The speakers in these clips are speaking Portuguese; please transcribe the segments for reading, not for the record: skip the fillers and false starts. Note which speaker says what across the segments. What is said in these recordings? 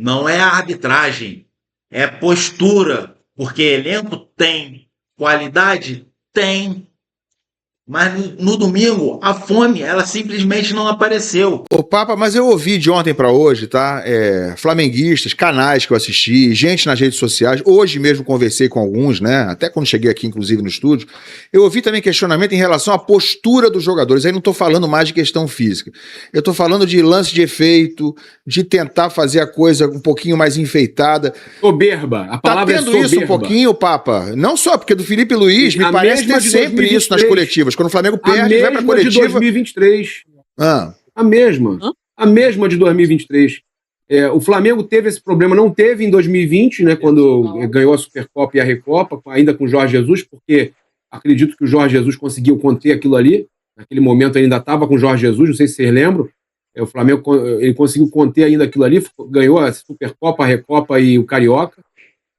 Speaker 1: não é a arbitragem, é postura, porque elenco tem, qualidade tem, mas no domingo a fome ela simplesmente não apareceu.
Speaker 2: Ô, Papa, mas eu ouvi de ontem pra hoje, tá? Flamenguistas, canais que eu assisti, gente nas redes sociais. Hoje mesmo conversei com alguns, né? Até quando cheguei aqui, inclusive, no estúdio. Eu ouvi também questionamento em relação à postura dos jogadores. Aí não tô falando mais de questão física. Eu tô falando de lance de efeito, de tentar fazer a coisa um pouquinho mais enfeitada.
Speaker 3: Soberba. A palavra
Speaker 2: tá tendo
Speaker 3: é soberba.
Speaker 2: isso um pouquinho, Papa? Não só, porque do Felipe Luiz me parece ter sempre isso nas coletivas. Quando o Flamengo perde, vai pra coletiva...
Speaker 3: de 2023.
Speaker 2: Ah.
Speaker 3: A mesma. A mesma de 2023. O Flamengo teve esse problema, não teve em 2020, né, quando ganhou a Supercopa e a Recopa, ainda com o Jorge Jesus, porque acredito que o Jorge Jesus conseguiu conter aquilo ali. Naquele momento ele ainda estava com o Jorge Jesus, não sei se vocês lembram. O Flamengo ele conseguiu conter ainda aquilo ali, ganhou a Supercopa, a Recopa e o Carioca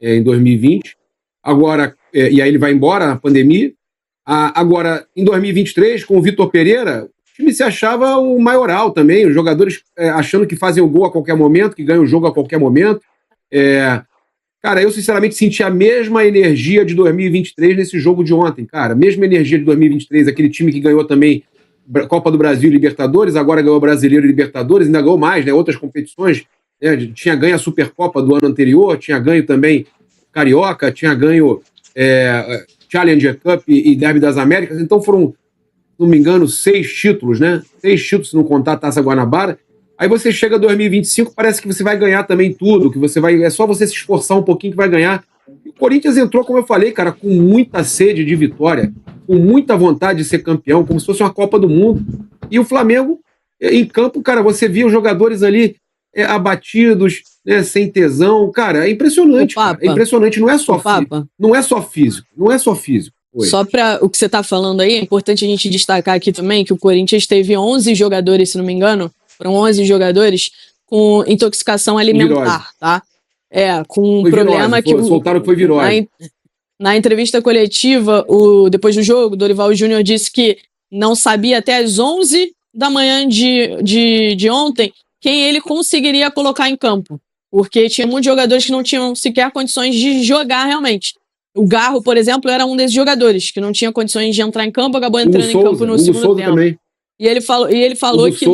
Speaker 3: em 2020. Agora, e aí ele vai embora na pandemia. Agora, em 2023, com o Vitor Pereira, o time se achava o maioral também, os jogadores achando que fazem o gol a qualquer momento, que ganham o jogo a qualquer momento. Cara, eu sinceramente senti a mesma energia de 2023 nesse jogo de ontem, cara. Mesma energia de 2023, aquele time que ganhou também Copa do Brasil e Libertadores, agora ganhou Brasileiro e Libertadores, ainda ganhou mais, né? Outras competições. Tinha ganho a Supercopa do ano anterior, tinha ganho também Carioca, tinha ganho Challenger Cup e Derby das Américas, então foram, se não me engano, 6 títulos, né? 6 títulos, se não contar a Taça Guanabara. Aí você chega a 2025, parece que você vai ganhar também tudo, que você vai, é só você se esforçar um pouquinho que vai ganhar. E o Corinthians entrou, como eu falei, cara, com muita sede de vitória, com muita vontade de ser campeão, como se fosse uma Copa do Mundo. E o Flamengo, em campo, cara, você via os jogadores ali abatidos, né, sem tesão. Cara, é impressionante, cara. É impressionante, não é só físico. Não é só físico, não é só físico. Oi.
Speaker 4: Só para o que você está falando aí, é importante a gente destacar aqui também que o Corinthians teve 11 jogadores, se não me engano, foram 11 jogadores com intoxicação alimentar, tá? Com um problema que...
Speaker 3: Soltaram que foi virose.
Speaker 4: Na entrevista coletiva, depois do jogo, o Dorival Júnior disse que não sabia até as 11 da manhã de ontem quem ele conseguiria colocar em campo, porque tinha muitos jogadores que não tinham sequer condições de jogar realmente. O Garro, por exemplo, era um desses jogadores que não tinha condições de entrar em campo, acabou entrando em campo no segundo tempo. Também. E ele falou que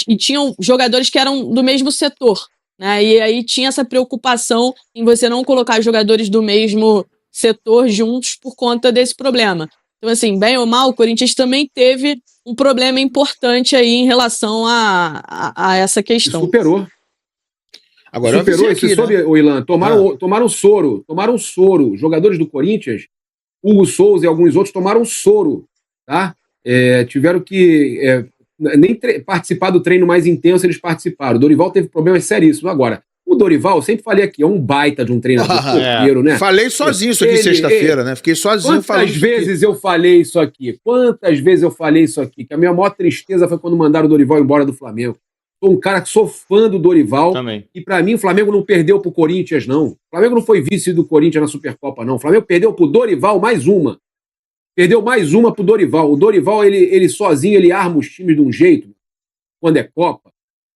Speaker 4: e tinham jogadores que eram do mesmo setor, né? E aí tinha essa preocupação em você não colocar jogadores do mesmo setor juntos por conta desse problema. Então, assim, bem ou mal, o Corinthians também teve um problema importante aí em relação a essa questão.
Speaker 3: E superou.
Speaker 2: Agora
Speaker 3: superou, aqui, você soube, Ilan, tomaram soro. Os jogadores do Corinthians, Hugo Souza e alguns outros tomaram soro, tá? Tiveram que nem participar do treino mais intenso, eles participaram. O Dorival teve problemas seríssimos. Agora, o Dorival, sempre falei aqui, é um baita de um treinador porteiro, né?
Speaker 2: Falei sozinho isso aqui sexta-feira, né? Fiquei sozinho falando.
Speaker 3: Quantas vezes eu falei isso aqui? Que a minha maior tristeza foi quando mandaram o Dorival embora do Flamengo. Sou um cara que sou fã do Dorival.
Speaker 5: Também.
Speaker 3: E pra mim o Flamengo não perdeu pro Corinthians, não. O Flamengo não foi vice do Corinthians na Supercopa, não. O Flamengo perdeu pro Dorival mais uma. Perdeu mais uma pro Dorival. O Dorival, ele sozinho, ele arma os times de um jeito, quando é Copa,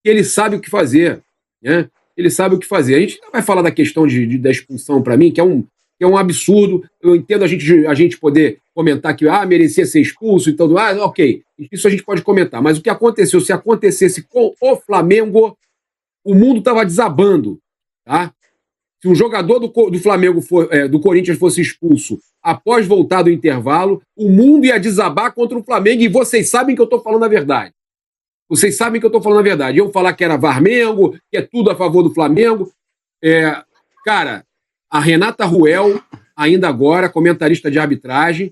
Speaker 3: que ele sabe o que fazer, né? Ele sabe o que fazer. A gente não vai falar da questão da expulsão para mim, que é um absurdo. Eu entendo a gente poder comentar que merecia ser expulso e tudo. Ok. Isso a gente pode comentar. Mas o que aconteceu, se acontecesse com o Flamengo, o mundo estava desabando, tá? Se um jogador do Flamengo do Corinthians fosse expulso após voltar do intervalo, o mundo ia desabar contra o Flamengo, e vocês sabem que eu estou falando a verdade. Vocês sabem que eu estou falando a verdade. Iam falar que era Varmengo, que é tudo a favor do Flamengo. Cara, a Renata Ruel, ainda agora, comentarista de arbitragem,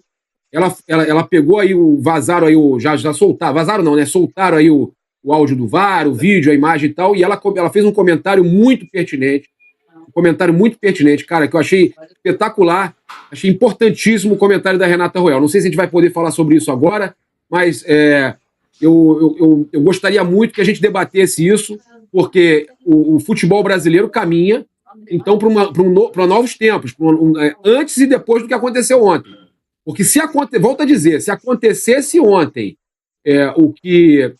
Speaker 3: ela pegou aí vazaram aí já soltaram, vazaram não, né? Soltaram aí o áudio do VAR, o vídeo, a imagem e tal, e ela fez um comentário muito pertinente. Cara, que eu achei espetacular, achei importantíssimo o comentário da Renata Ruel. Não sei se a gente vai poder falar sobre isso agora, mas eu gostaria muito que a gente debatesse isso, porque o futebol brasileiro caminha, então, para novos tempos, antes e depois do que aconteceu ontem. Porque volto a dizer, se acontecesse ontem o que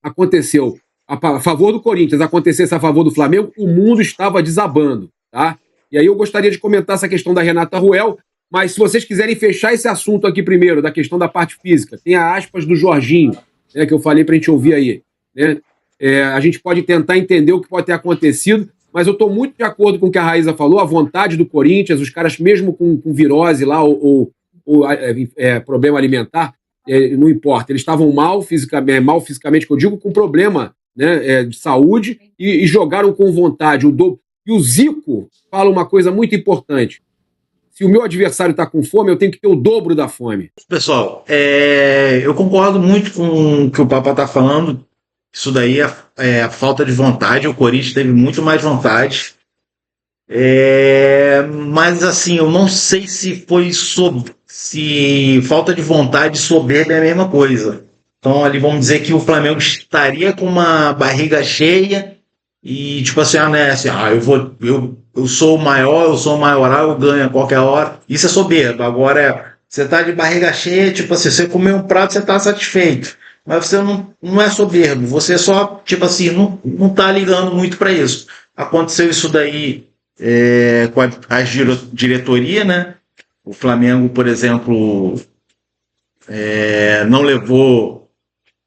Speaker 3: aconteceu a favor do Corinthians acontecesse a favor do Flamengo, o mundo estava desabando, tá? E aí eu gostaria de comentar essa questão da Renata Ruel, mas se vocês quiserem fechar esse assunto aqui primeiro, da questão da parte física, tem a aspas do Jorginho, né, que eu falei pra gente ouvir aí, né? A gente pode tentar entender o que pode ter acontecido, mas eu estou muito de acordo com o que a Raíza falou, a vontade do Corinthians, os caras mesmo com virose lá, ou problema alimentar, não importa, eles estavam mal fisicamente, que eu digo, com problema, né, de saúde, e jogaram com vontade. E o Zico fala uma coisa muito importante: se o meu adversário está com fome, eu tenho que ter o dobro da fome.
Speaker 1: Pessoal, eu concordo muito com o que o Papa está falando. Isso daí é a falta de vontade. O Corinthians teve muito mais vontade. Mas assim, eu não sei se se falta de vontade e soberba é a mesma coisa. Então ali vamos dizer que o Flamengo estaria com uma barriga cheia e tipo assim, eu sou o maior, eu sou o maioral, eu ganho a qualquer hora. Isso é soberba. Agora você tá de barriga cheia, tipo assim, você comeu um prato, você tá satisfeito. Mas você não é soberbo, você só, tipo assim, não tá ligando muito para isso. Aconteceu isso daí com a diretoria, né? O Flamengo, por exemplo, não levou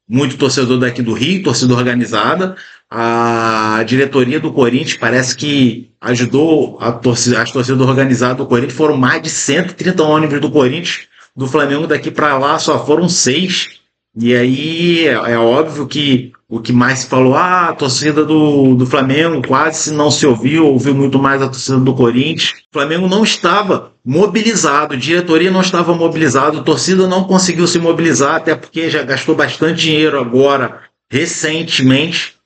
Speaker 1: muito torcedor daqui do Rio, torcida organizada. A diretoria do Corinthians parece que ajudou as torcidas organizadas do Corinthians. Foram mais de 130 ônibus do Corinthians, do Flamengo daqui para lá só foram 6. E aí é óbvio que o que mais se falou, a torcida do Flamengo quase não se ouviu muito mais a torcida do Corinthians. O Flamengo não estava mobilizado, a diretoria não estava mobilizada, a torcida não conseguiu se mobilizar, até porque já gastou bastante dinheiro agora, recentemente,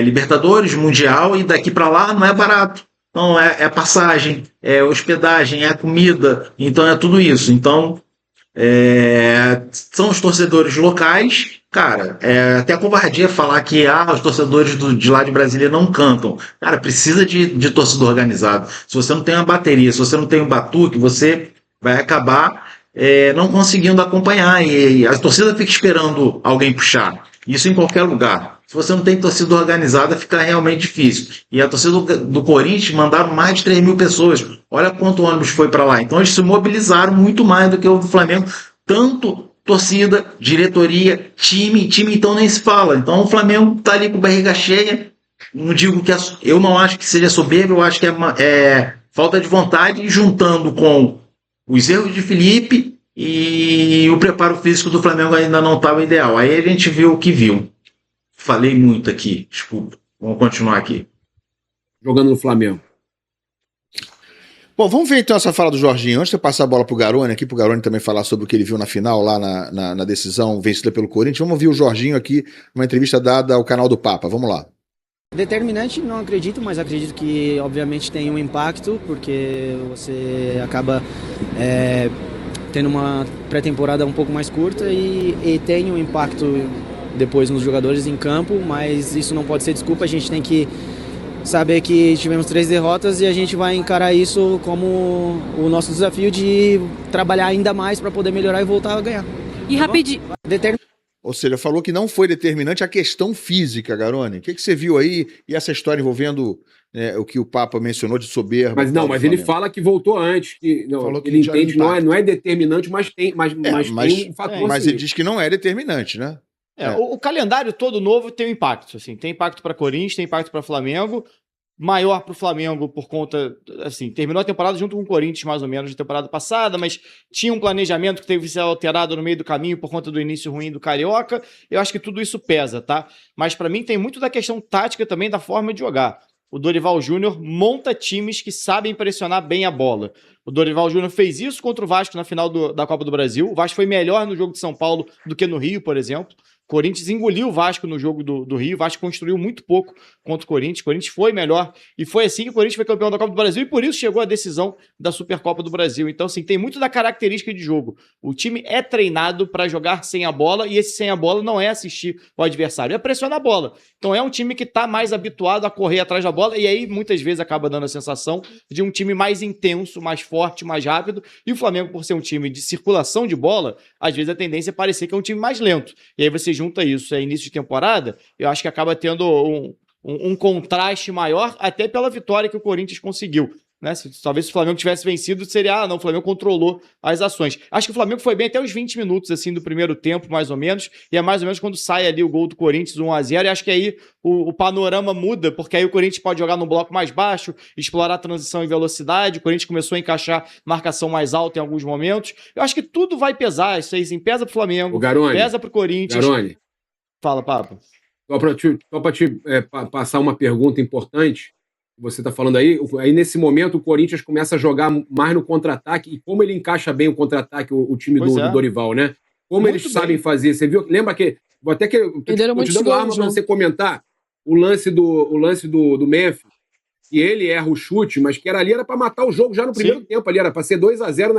Speaker 1: Libertadores, Mundial, e daqui para lá não é barato. Então é passagem, é hospedagem, é comida, então é tudo isso. Então são os torcedores locais, cara, até covardia falar que os torcedores de lá de Brasília não cantam. Cara, precisa de torcida organizada. Se você não tem uma bateria, se você não tem um batuque, você vai acabar não conseguindo acompanhar, e a torcida fica esperando alguém puxar. Isso em qualquer lugar. Se você não tem torcida organizada, fica realmente difícil. E a torcida do Corinthians mandaram mais de 3 mil pessoas. Olha quanto ônibus foi para lá. Então eles se mobilizaram muito mais do que o do Flamengo. Tanto torcida, diretoria, time então nem se fala. Então o Flamengo está ali com barriga cheia. Não digo que eu não acho que seja soberbo, eu acho que é falta de vontade, e juntando com os erros de Felipe e o preparo físico do Flamengo ainda não estava ideal. Aí a gente viu o que viu. Falei muito aqui, desculpa. Vamos continuar aqui.
Speaker 3: Jogando no Flamengo.
Speaker 2: Bom, vamos ver então essa fala do Jorginho. Antes de eu passar a bola pro Garone aqui, pro Garone também falar sobre o que ele viu na final, lá na decisão vencida pelo Corinthians. Vamos ouvir o Jorginho aqui, numa entrevista dada ao canal do Papa. Vamos lá.
Speaker 5: Determinante não acredito, mas acredito que obviamente tem um impacto, porque você acaba tendo uma pré-temporada um pouco mais curta e tem um impacto depois nos jogadores em campo, mas isso não pode ser desculpa. A gente tem que saber que tivemos 3 derrotas e a gente vai encarar isso como o nosso desafio de trabalhar ainda mais para poder melhorar e voltar a ganhar.
Speaker 4: E rapidinho.
Speaker 2: Ou seja, falou que não foi determinante a questão física, Garone. O que você viu aí? E essa história envolvendo o que o Papa mencionou de soberba?
Speaker 3: Mas ele fala que voltou antes. Ele entende que não é determinante, mas tem um fator.
Speaker 2: Mas ele diz que não é determinante, né?
Speaker 6: O calendário todo novo tem um impacto. Assim, tem impacto para Corinthians, tem impacto para Flamengo. Maior para o Flamengo por conta, assim, terminou a temporada junto com o Corinthians, mais ou menos, de temporada passada, mas tinha um planejamento que teve que ser alterado no meio do caminho por conta do início ruim do Carioca. Eu acho que tudo isso pesa, tá? Mas para mim tem muito da questão tática também, da forma de jogar. O Dorival Júnior monta times que sabem pressionar bem a bola. O Dorival Júnior fez isso contra o Vasco na final da Copa do Brasil. O Vasco foi melhor no jogo de São Paulo do que no Rio, por exemplo. O Corinthians engoliu o Vasco no jogo do Rio. O Vasco construiu muito pouco contra o Corinthians. O Corinthians foi melhor. E foi assim que o Corinthians foi campeão da Copa do Brasil. E por isso chegou a decisão da Supercopa do Brasil. Então, assim, tem muito da característica de jogo. O time é treinado para jogar sem a bola. E esse sem a bola não é assistir o adversário, é pressionar a bola. Então, é um time que está mais habituado a correr atrás da bola. E aí, muitas vezes, acaba dando a sensação de um time mais intenso, mais forte, mais rápido. E o Flamengo, por ser um time de circulação de bola, às vezes a tendência é parecer que é um time mais lento. E aí você você junta isso início de temporada, eu acho que acaba tendo um contraste maior, até pela vitória que o Corinthians conseguiu. Né? Talvez se o Flamengo tivesse vencido, seria, não, o Flamengo controlou as ações. Acho que o Flamengo foi bem até os 20 minutos assim, do primeiro tempo, mais ou menos, e é mais ou menos quando sai ali o gol do Corinthians, 1-0, e acho que aí o panorama muda, porque aí o Corinthians pode jogar num bloco mais baixo, explorar a transição em velocidade, o Corinthians começou a encaixar marcação mais alta em alguns momentos. Eu acho que tudo vai pesar, isso aí, assim, pesa pro Flamengo, pesa pro Corinthians.
Speaker 3: Garone,
Speaker 6: Fala, Papo.
Speaker 3: só para te passar uma pergunta importante, você está falando aí nesse momento o Corinthians começa a jogar mais no contra-ataque, e como ele encaixa bem o contra-ataque, o time do Dorival, né? Como
Speaker 6: Muito
Speaker 3: eles
Speaker 6: bem.
Speaker 3: sabem fazer, você viu? Lembra que, vou até que eu tô te
Speaker 4: muitos
Speaker 3: dando arma
Speaker 4: gols,
Speaker 3: para
Speaker 4: né?
Speaker 3: você comentar o lance do Memphis, que ele erra o chute, mas que era para matar o jogo já no primeiro tempo, ali era para ser 2-0